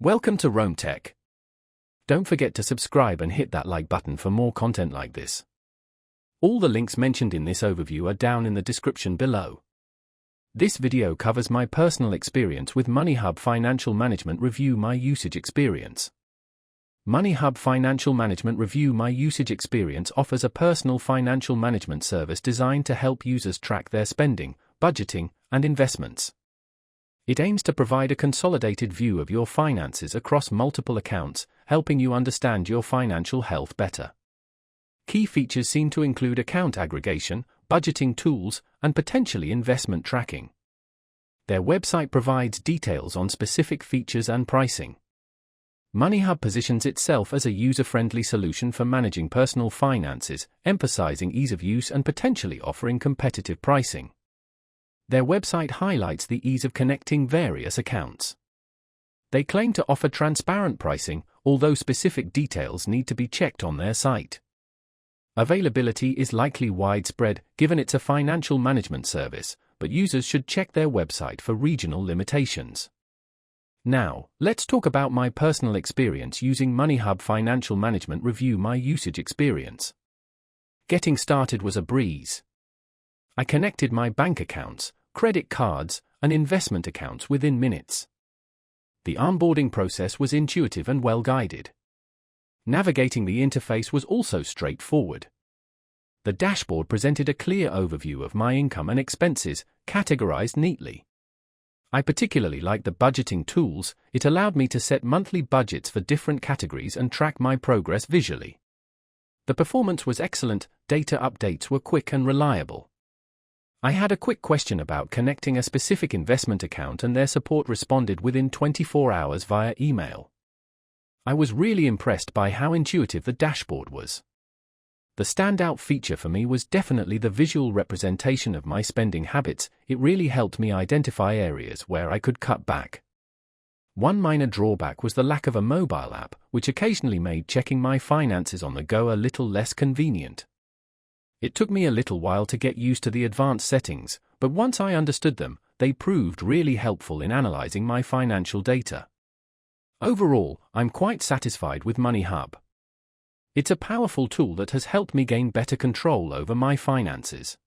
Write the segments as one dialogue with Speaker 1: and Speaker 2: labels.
Speaker 1: Welcome to Rome Tech. Don't forget to subscribe and hit that like button for more content like this. All the links mentioned in this overview are down in the description below. This video covers my personal experience with Moneyhub Financial Management Review My Usage Experience. Moneyhub Financial Management Review My Usage Experience offers a personal financial management service designed to help users track their spending, budgeting, and investments. It aims to provide a consolidated view of your finances across multiple accounts, helping you understand your financial health better. Key features seem to include account aggregation, budgeting tools, and potentially investment tracking. Their website provides details on specific features and pricing. Moneyhub positions itself as a user-friendly solution for managing personal finances, emphasizing ease of use and potentially offering competitive pricing. Their website highlights the ease of connecting various accounts. They claim to offer transparent pricing, although specific details need to be checked on their site. Availability is likely widespread, given it's a financial management service, but users should check their website for regional limitations. Now, let's talk about my personal experience using Moneyhub Financial Management Review My Usage Experience. Getting started was a breeze. I connected my bank accounts, credit cards, and investment accounts within minutes. The onboarding process was intuitive and well-guided. Navigating the interface was also straightforward. The dashboard presented a clear overview of my income and expenses, categorized neatly. I particularly liked the budgeting tools. It allowed me to set monthly budgets for different categories and track my progress visually. The performance was excellent, data updates were quick and reliable. I had a quick question about connecting a specific investment account and their support responded within 24 hours via email. I was really impressed by how intuitive the dashboard was. The standout feature for me was definitely the visual representation of my spending habits. It really helped me identify areas where I could cut back. One minor drawback was the lack of a mobile app, which occasionally made checking my finances on the go a little less convenient. It took me a little while to get used to the advanced settings, but once I understood them, they proved really helpful in analyzing my financial data. Overall, I'm quite satisfied with Moneyhub. It's a powerful tool that has helped me gain better control over my finances.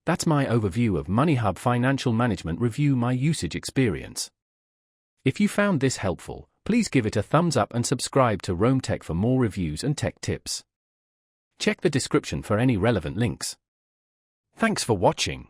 Speaker 1: That's my overview of Moneyhub Financial Management Review My Usage Experience. If you found this helpful, please give it a thumbs up and subscribe to Rome Tech for more reviews and tech tips. Check the description for any relevant links. Thanks for watching.